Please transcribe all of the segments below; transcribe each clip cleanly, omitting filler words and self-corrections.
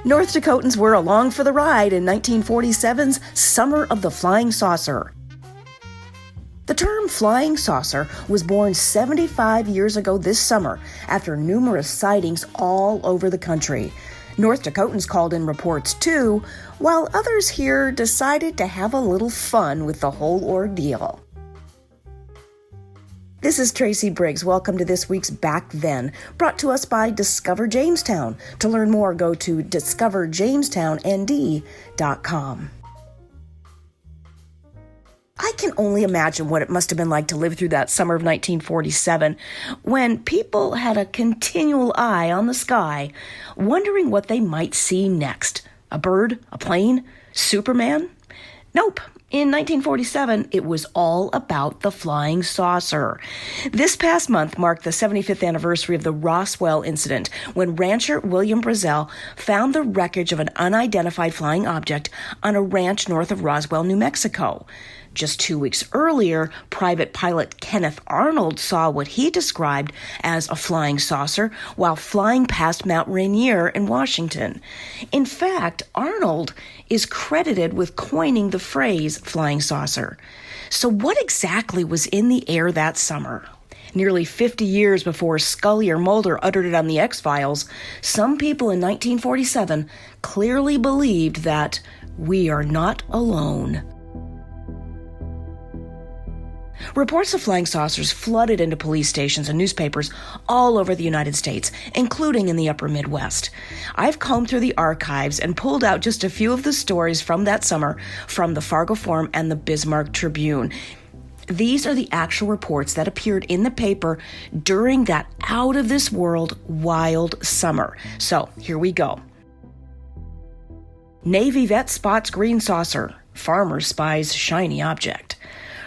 North Dakotans were along for the ride in 1947's Summer of the Flying Saucer. The term flying saucer was born 75 years ago this summer after numerous sightings all over the country. North Dakotans called in reports too, while others here decided to have a little fun with the whole ordeal. This is Tracy Briggs. Welcome to this week's Back Then, brought to us by Discover Jamestown. To learn more, go to discoverjamestownd.com. I can only imagine what it must have been like to live through that summer of 1947, when people had a continual eye on the sky, wondering what they might see next. A bird? A plane? Superman? Nope. In 1947, it was all about the flying saucer. This past month marked the 75th anniversary of the Roswell incident, when rancher William Brazel found the wreckage of an unidentified flying object on a ranch north of Roswell, New Mexico. Just 2 weeks earlier, private pilot Kenneth Arnold saw what he described as a flying saucer while flying past Mount Rainier in Washington. In fact, Arnold is credited with coining the phrase flying saucer. So what exactly was in the air that summer? Nearly 50 years before Scully or Mulder uttered it on the X-Files, some people in 1947 clearly believed that we are not alone. Reports of flying saucers flooded into police stations and newspapers all over the United States, including in the upper Midwest. I've combed through the archives and pulled out just a few of the stories from that summer from the Fargo Forum and the Bismarck Tribune. These are the actual reports that appeared in the paper during that out-of-this-world wild summer. So, here we go. Navy vet spots green saucer. Farmer spies shiny object.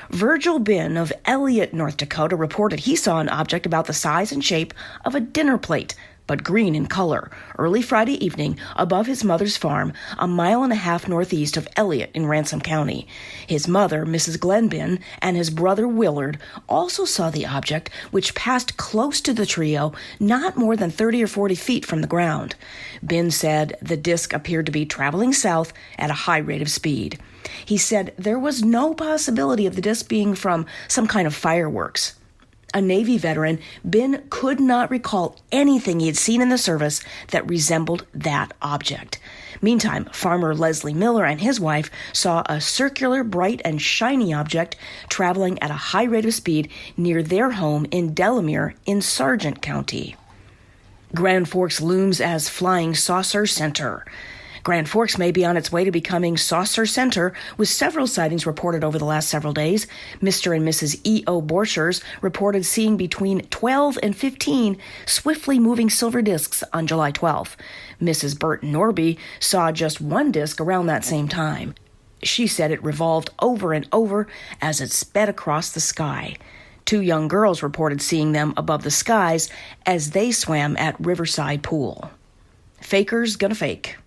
Virgil Bin of Elliott, North Dakota, reported he saw an object about the size and shape of a dinner plate, but green in color, early Friday evening above his mother's farm, a mile and a half northeast of Elliott in Ransom County. His mother, Mrs. Glenn Bin, and his brother Willard also saw the object, which passed close to the trio, not more than 30 or 40 feet from the ground. Bin said the disc appeared to be traveling south at a high rate of speed. He said there was no possibility of the disc being from some kind of fireworks. A Navy veteran, Bin could not recall anything he had seen in the service that resembled that object. Meantime, farmer Leslie Miller and his wife saw a circular, bright, and shiny object traveling at a high rate of speed near their home in Delamere in Sargent County. Grand Forks looms as Flying Saucer Center. Grand Forks may be on its way to becoming Saucer Center, with several sightings reported over the last several days. Mr. and Mrs. E.O. Borchers reported seeing between 12 and 15 swiftly moving silver discs on July 12th. Mrs. Bert Norby saw just one disc around that same time. She said it revolved over and over as it sped across the sky. 2 young girls reported seeing them above the skies as they swam at Riverside Pool. Fakers gonna fake.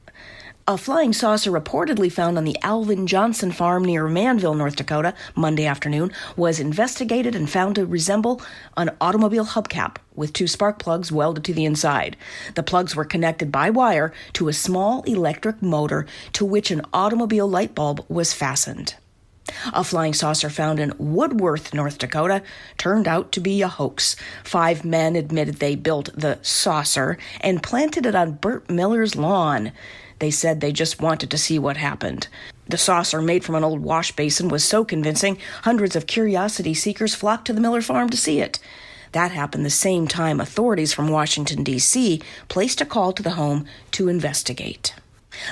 A flying saucer reportedly found on the Alvin Johnson farm near Manville, North Dakota, Monday afternoon, was investigated and found to resemble an automobile hubcap with 2 spark plugs welded to the inside. The plugs were connected by wire to a small electric motor to which an automobile light bulb was fastened. A flying saucer found in Woodworth, North Dakota, turned out to be a hoax. 5 men admitted they built the saucer and planted it on Bert Miller's lawn. They said they just wanted to see what happened. The saucer, made from an old wash basin, was so convincing, hundreds of curiosity seekers flocked to the Miller farm to see it. That happened the same time authorities from Washington, D.C. placed a call to the home to investigate.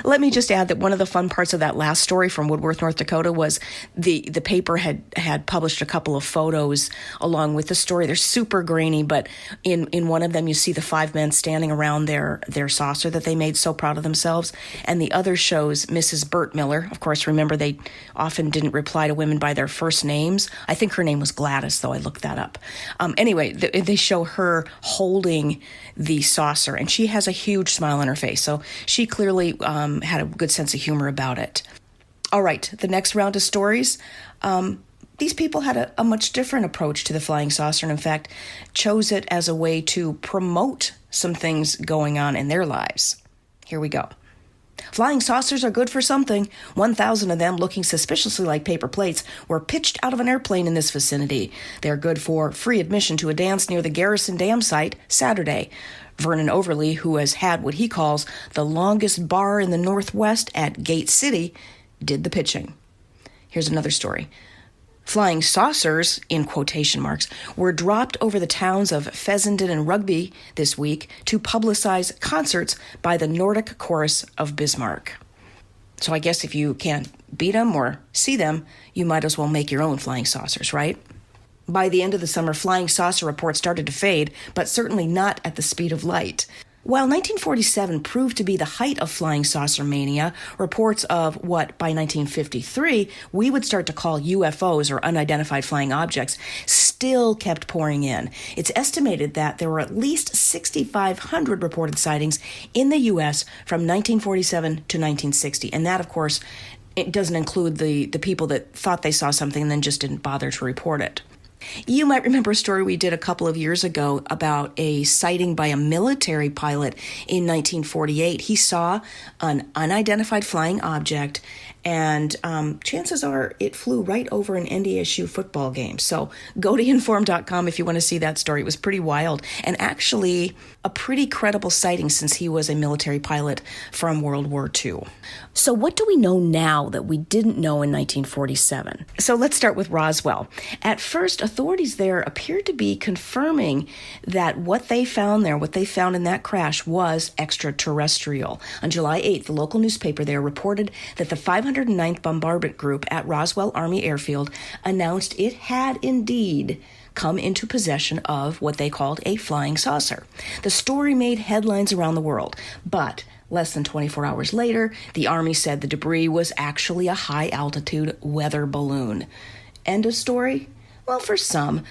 Let me just add that one of the fun parts of that last story from Woodworth, North Dakota, was the paper had published a couple of photos along with the story. They're super grainy, but in one of them you see the 5 men standing around their saucer that they made, so proud of themselves. And the other shows Mrs. Bert Miller. Of course, remember, they often didn't reply to women by their first names. I think her name was Gladys, though I looked that up. Anyway, they show her holding the saucer, and she has a huge smile on her face. So she clearly had a good sense of humor about it. All right, the next round of stories. These people had a much different approach to the flying saucer, and in fact, chose it as a way to promote some things going on in their lives. Here we go. Flying saucers are good for something. 1,000 of them, looking suspiciously like paper plates, were pitched out of an airplane in this vicinity. They're good for free admission to a dance near the Garrison Dam site Saturday. Vernon Overley, who has had what he calls the longest bar in the Northwest at Gate City, did the pitching. Here's another story. Flying saucers, in quotation marks, were dropped over the towns of Fessenden and Rugby this week to publicize concerts by the Nordic Chorus of Bismarck. So I guess if you can't beat them or see them, you might as well make your own flying saucers, right? By the end of the summer, flying saucer reports started to fade, but certainly not at the speed of light. While 1947 proved to be the height of flying saucer mania, reports of what, by 1953, we would start to call UFOs or unidentified flying objects still kept pouring in. It's estimated that there were at least 6,500 reported sightings in the U.S. from 1947 to 1960. And that, of course, it doesn't include the people that thought they saw something and then just didn't bother to report it. You might remember a story we did a couple of years ago about a sighting by a military pilot in 1948. He saw an unidentified flying object, and chances are it flew right over an NDSU football game. So go to inform.com if you want to see that story. It was pretty wild, and actually a pretty credible sighting since he was a military pilot from World War II. So what do we know now that we didn't know in 1947? So let's start with Roswell. At first, authorities there appeared to be confirming that what they found there, what they found in that crash, was extraterrestrial. On July 8th, the local newspaper there reported that the 509th Bombardment Group at Roswell Army Airfield announced it had indeed come into possession of what they called a flying saucer. The story made headlines around the world, but less than 24 hours later, the Army said the debris was actually a high-altitude weather balloon. End of story? Well, for some,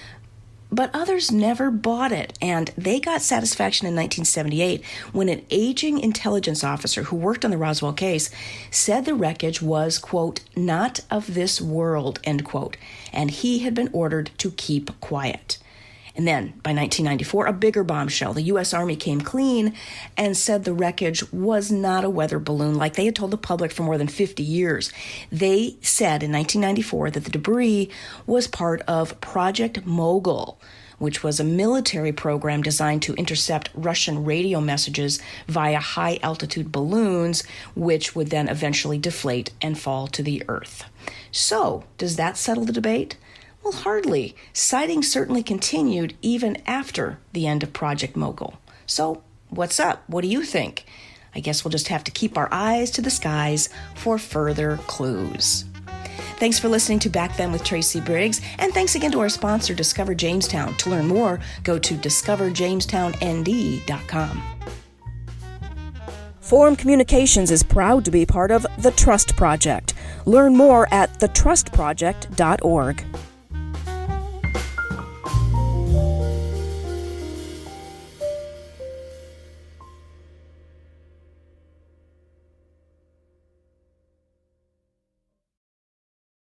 but others never bought it, and they got satisfaction in 1978 when an aging intelligence officer who worked on the Roswell case said the wreckage was, quote, not of this world, end quote, and he had been ordered to keep quiet. And then, by 1994, a bigger bombshell. The U.S. Army came clean and said the wreckage was not a weather balloon like they had told the public for more than 50 years. They said in 1994 that the debris was part of Project Mogul, which was a military program designed to intercept Russian radio messages via high-altitude balloons, which would then eventually deflate and fall to the earth. So, does that settle the debate? Well, hardly. Sightings certainly continued even after the end of Project Mogul. So, what's up? What do you think? I guess we'll just have to keep our eyes to the skies for further clues. Thanks for listening to Back Then with Tracy Briggs, and thanks again to our sponsor, Discover Jamestown. To learn more, go to discoverjamestownd.com. Forum Communications is proud to be part of The Trust Project. Learn more at thetrustproject.org.